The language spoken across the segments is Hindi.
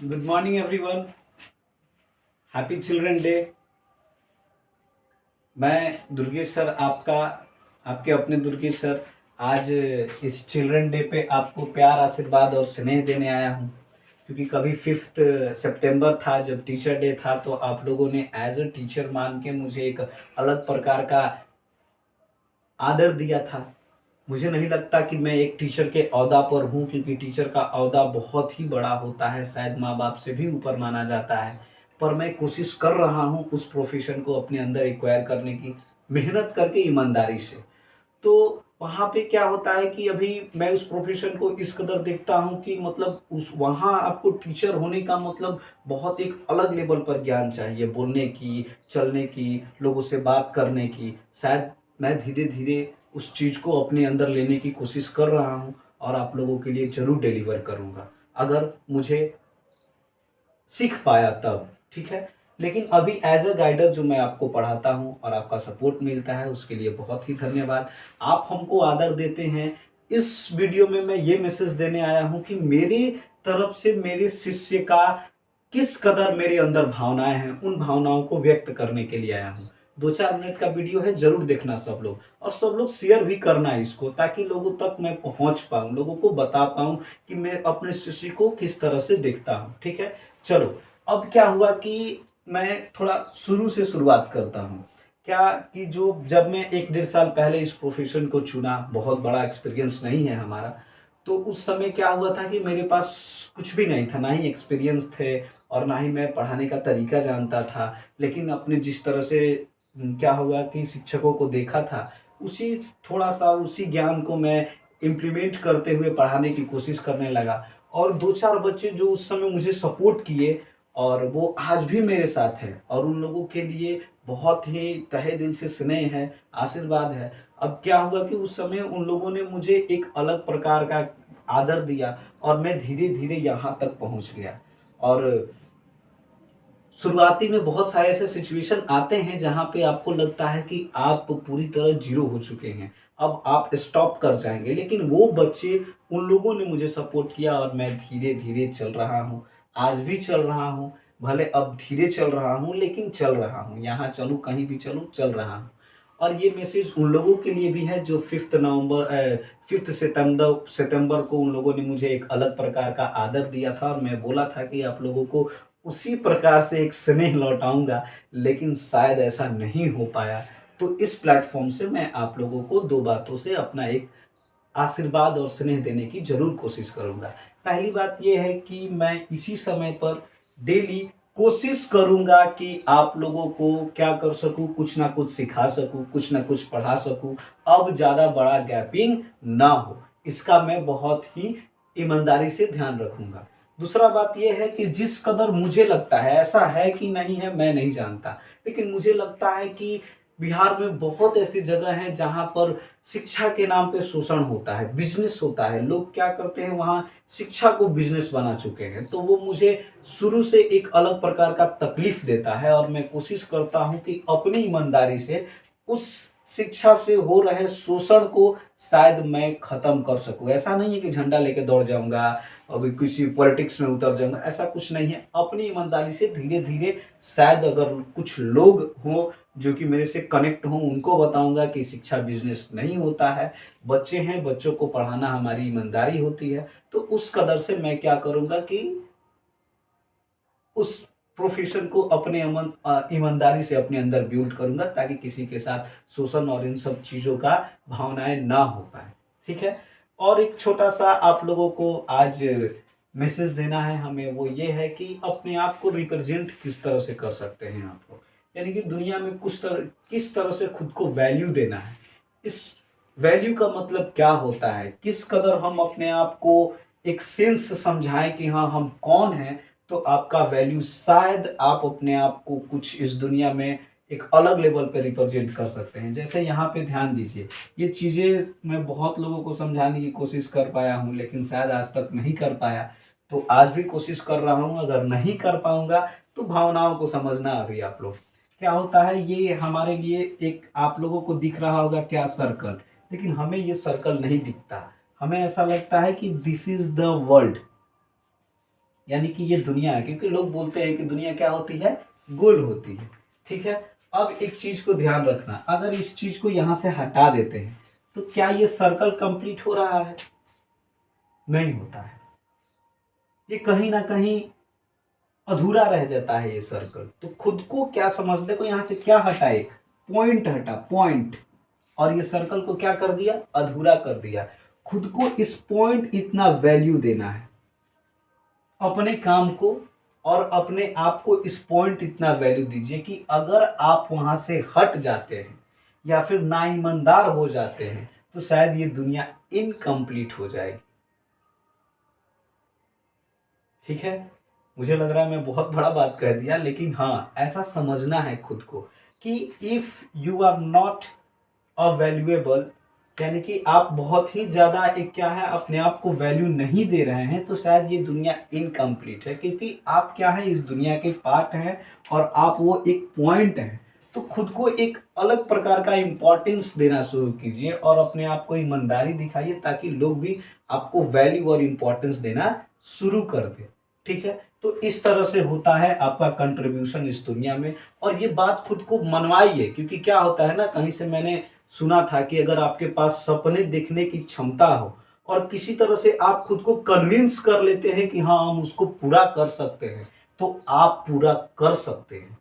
Good morning everyone. Happy children day. मैं दुर्गेश सर आपके अपने दुर्गेश सर आज इस चिल्ड्रन डे पे आपको प्यार आशीर्वाद और स्नेह देने आया हूँ। क्योंकि कभी 5 सितंबर था जब टीचर डे था, तो आप लोगों ने एज अ टीचर मान के मुझे एक अलग प्रकार का आदर दिया था। मुझे नहीं लगता कि मैं एक टीचर के ओहदा पर हूँ, क्योंकि टीचर का ओहदा बहुत ही बड़ा होता है, शायद माँ बाप से भी ऊपर माना जाता है। पर मैं कोशिश कर रहा हूँ उस प्रोफेशन को अपने अंदर एक्वायर करने की, मेहनत करके ईमानदारी से। तो वहाँ पे क्या होता है कि अभी मैं उस प्रोफेशन को इस कदर देखता हूँ कि मतलब उस वहाँ आपको टीचर होने का मतलब बहुत एक अलग लेवल पर ज्ञान चाहिए, बोलने की, चलने की, लोगों से बात करने की। शायद मैं धीरे धीरे उस चीज़ को अपने अंदर लेने की कोशिश कर रहा हूँ और आप लोगों के लिए ज़रूर डिलीवर करूँगा, अगर मुझे सीख पाया तब। ठीक है। लेकिन अभी एज अ गाइडर जो मैं आपको पढ़ाता हूँ और आपका सपोर्ट मिलता है, उसके लिए बहुत ही धन्यवाद। आप हमको आदर देते हैं। इस वीडियो में मैं ये मैसेज देने आया हूँ कि मेरी तरफ से मेरे शिष्य का किस कदर मेरे अंदर भावनाएं हैं, उन भावनाओं को व्यक्त करने के लिए आया हूँ। 2-4 मिनट का वीडियो है, जरूर देखना सब लोग, और सब लोग शेयर भी करना इसको, ताकि लोगों तक मैं पहुंच पाऊं, लोगों को बता पाऊं कि मैं अपने शिष्य को किस तरह से देखता हूं। ठीक है। चलो, अब क्या हुआ कि मैं थोड़ा शुरू से शुरुआत करता हूँ। क्या कि जो जब मैं 1-1.5 साल पहले इस प्रोफेशन को चुना, बहुत बड़ा एक्सपीरियंस नहीं है हमारा, तो उस समय क्या हुआ था कि मेरे पास कुछ भी नहीं था, ना ही एक्सपीरियंस थे और ना ही मैं पढ़ाने का तरीका जानता था। लेकिन अपने जिस तरह से क्या हुआ कि शिक्षकों को देखा था, उसी थोड़ा सा उसी ज्ञान को मैं इम्प्लीमेंट करते हुए पढ़ाने की कोशिश करने लगा। और 2-4 बच्चे जो उस समय मुझे सपोर्ट किए, और वो आज भी मेरे साथ हैं, और उन लोगों के लिए बहुत ही तहे दिल से स्नेह है, आशीर्वाद है। अब क्या हुआ कि उस समय उन लोगों ने मुझे एक अलग प्रकार का आदर दिया, और मैं धीरे धीरे यहाँ तक पहुँच गया। और शुरुआती में बहुत सारे ऐसे सिचुएशन आते हैं जहाँ पे आपको लगता है कि आप पूरी तरह जीरो हो चुके हैं, अब आप स्टॉप कर जाएंगे, लेकिन वो बच्चे, उन लोगों ने मुझे सपोर्ट किया और मैं धीरे धीरे चल रहा हूँ। आज भी चल रहा हूँ, भले अब धीरे चल रहा हूँ, लेकिन चल रहा हूँ। यहाँ चलूँ, कहीं भी चलूँ, चल रहा हूँ। और ये मैसेज उन लोगों के लिए भी है जो 5 सितंबर को उन लोगों ने मुझे एक अलग प्रकार का आदर दिया था, और मैं बोला था कि आप लोगों को उसी प्रकार से एक स्नेह लौटाऊंगा, लेकिन शायद ऐसा नहीं हो पाया। तो इस प्लेटफॉर्म से मैं आप लोगों को दो बातों से अपना एक आशीर्वाद और स्नेह देने की जरूर कोशिश करूंगा। पहली बात यह है कि मैं इसी समय पर डेली कोशिश करूंगा कि आप लोगों को क्या कर सकूं, कुछ ना कुछ सिखा सकूं, कुछ ना कुछ पढ़ा सकूं। अब ज़्यादा बड़ा गैपिंग ना हो, इसका मैं बहुत ही ईमानदारी से ध्यान रखूंगा। दूसरा बात यह है कि जिस कदर मुझे लगता है, ऐसा है कि नहीं है मैं नहीं जानता, लेकिन मुझे लगता है कि बिहार में बहुत ऐसी जगह हैं जहाँ पर शिक्षा के नाम पे शोषण होता है, बिजनेस होता है। लोग क्या करते हैं, वहाँ शिक्षा को बिजनेस बना चुके हैं। तो वो मुझे शुरू से एक अलग प्रकार का तकलीफ देता है, और मैं कोशिश करता हूँ कि अपनी ईमानदारी से उस शिक्षा से हो रहे शोषण को शायद मैं खत्म कर सकूं। ऐसा नहीं है कि झंडा लेके दौड़ जाऊंगा, अभी किसी पॉलिटिक्स में उतर जाऊंगा, ऐसा कुछ नहीं है। अपनी ईमानदारी से धीरे धीरे शायद अगर कुछ लोग हों जो कि मेरे से कनेक्ट हों, उनको बताऊंगा कि शिक्षा बिजनेस नहीं होता है। बच्चे हैं, बच्चों को पढ़ाना हमारी ईमानदारी होती है। तो उस कदर से मैं क्या करूंगा कि उस प्रोफेशन को अपने ईमानदारी से अपने अंदर बिल्ड करूंगा, ताकि किसी के साथ शोषण और इन सब चीजों का भावनाएं ना हो पाए। ठीक है। और एक छोटा सा आप लोगों को आज मैसेज देना है हमें, वो ये है कि अपने आप को रिप्रेजेंट किस तरह से कर सकते हैं आप लोग, यानी कि दुनिया में किस तरह से खुद को वैल्यू देना है। इस वैल्यू का मतलब क्या होता है, किस कदर हम अपने आप को एक सेंस समझाएं कि हाँ हम कौन हैं, तो आपका वैल्यू, शायद आप अपने आप को कुछ इस दुनिया में एक अलग लेवल पे रिप्रेजेंट कर सकते हैं। जैसे यहाँ पे ध्यान दीजिए, ये चीज़ें मैं बहुत लोगों को समझाने की कोशिश कर पाया हूँ, लेकिन शायद आज तक नहीं कर पाया। तो आज भी कोशिश कर रहा हूँ, अगर नहीं कर पाऊंगा तो भावनाओं को समझना। अभी आप लोग क्या होता है, ये हमारे लिए एक, आप लोगों को दिख रहा होगा क्या, सर्कल, लेकिन हमें ये सर्कल नहीं दिखता। हमें ऐसा लगता है कि दिस इज द वर्ल्ड, यानी कि ये दुनिया है, क्योंकि लोग बोलते हैं कि दुनिया क्या होती है, गोल होती है। ठीक है, अब एक चीज को ध्यान रखना, अगर इस चीज को यहां से हटा देते हैं तो क्या ये सर्कल कंप्लीट हो रहा है? नहीं होता है, ये कहीं ना कहीं अधूरा रह जाता है ये सर्कल। तो खुद को क्या समझ, देखो यहां से क्या हटा, एक पॉइंट हटा, पॉइंट, और ये सर्कल को क्या कर दिया, अधूरा कर दिया। खुद को इस पॉइंट इतना वैल्यू देना है, अपने काम को और अपने आप को इस पॉइंट इतना वैल्यू दीजिए कि अगर आप वहां से हट जाते हैं या फिर नाईमानदार हो जाते हैं तो शायद ये दुनिया इनकम्प्लीट हो जाएगी। ठीक है, मुझे लग रहा है मैं बहुत बड़ा बात कह दिया, लेकिन हाँ ऐसा समझना है खुद को कि इफ यू आर नॉट अवैल्यूएबल, यानी कि आप बहुत ही ज्यादा एक क्या है, अपने आप को वैल्यू नहीं दे रहे हैं, तो शायद ये दुनिया इनकम्प्लीट है, क्योंकि आप क्या है, इस दुनिया के पार्ट हैं और आप वो एक पॉइंट हैं। तो खुद को एक अलग प्रकार का इम्पोर्टेंस देना शुरू कीजिए और अपने आप को ईमानदारी दिखाइए, ताकि लोग भी आपको वैल्यू और इम्पोर्टेंस देना शुरू कर दें। ठीक है, तो इस तरह से होता है आपका कंट्रीब्यूशन इस दुनिया में। और ये बात खुद को मनवाइए, क्योंकि क्या होता है ना, कहीं से मैंने सुना था कि अगर आपके पास सपने देखने की क्षमता हो और किसी तरह से आप खुद को कन्विंस कर लेते हैं कि हाँ हम उसको पूरा कर सकते हैं, तो आप पूरा कर सकते हैं।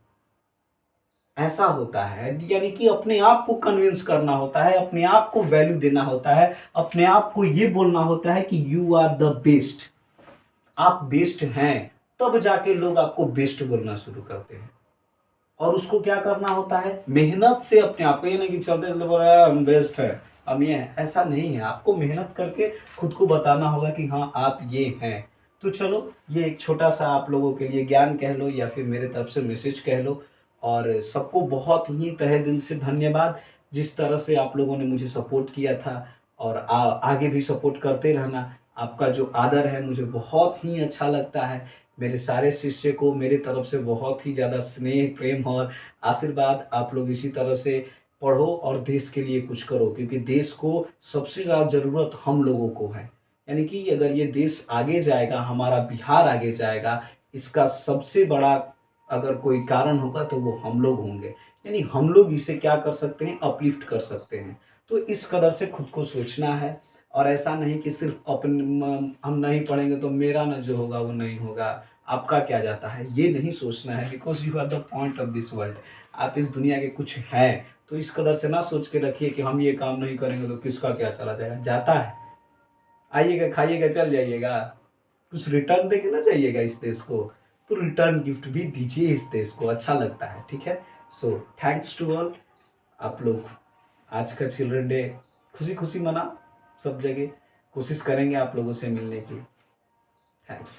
ऐसा होता है, यानी कि अपने आप को कन्विंस करना होता है, अपने आप को वैल्यू देना होता है, अपने आप को ये बोलना होता है कि यू आर द बेस्ट, आप बेस्ट हैं, तब जाके लोग आपको बेस्ट बोलना शुरू करते हैं। और उसको क्या करना होता है, मेहनत से अपने आप को, ये नहीं कि चलते चलते बोल रहा है हम बेस्ट है, हम ये हैं, ऐसा नहीं है। आपको मेहनत करके खुद को बताना होगा कि हाँ आप ये हैं। तो चलो, ये एक छोटा सा आप लोगों के लिए ज्ञान कह लो या फिर मेरे तरफ से मैसेज कह लो। और सबको बहुत ही तहे दिल से धन्यवाद, जिस तरह से आप लोगों ने मुझे सपोर्ट किया था, और आगे भी सपोर्ट करते रहना। आपका जो आदर है मुझे बहुत ही अच्छा लगता है। मेरे सारे शिष्य को मेरे तरफ से बहुत ही ज़्यादा स्नेह, प्रेम और आशीर्वाद। आप लोग इसी तरह से पढ़ो और देश के लिए कुछ करो, क्योंकि देश को सबसे ज़्यादा ज़रूरत हम लोगों को है। यानी कि अगर ये देश आगे जाएगा, हमारा बिहार आगे जाएगा, इसका सबसे बड़ा अगर कोई कारण होगा तो वो हम लोग होंगे। यानी हम लोग इसे क्या कर सकते हैं, अपलिफ्ट कर सकते हैं। तो इस कदर से खुद को सोचना है, और ऐसा नहीं कि सिर्फ हम नहीं पढ़ेंगे तो मेरा ना जो होगा वो नहीं होगा, आपका क्या जाता है, ये नहीं सोचना है। Because you are the point of this world, आप इस दुनिया के कुछ हैं। तो इस कदर से ना सोच के रखिए कि हम ये काम नहीं करेंगे तो किसका क्या चला जाएगा, जाता है। आइएगा, खाइएगा, चल जाइएगा, कुछ रिटर्न देके ना जाइएगा इस देश को। तो रिटर्न गिफ्ट भी दीजिए इस देश को, अच्छा लगता है। ठीक है, सो थैंक्स टू ऑल। आप लोग आज का चिल्ड्रन डे खुशी खुशी मना, सब जगह कोशिश करेंगे आप लोगों से मिलने की। थैंक्स।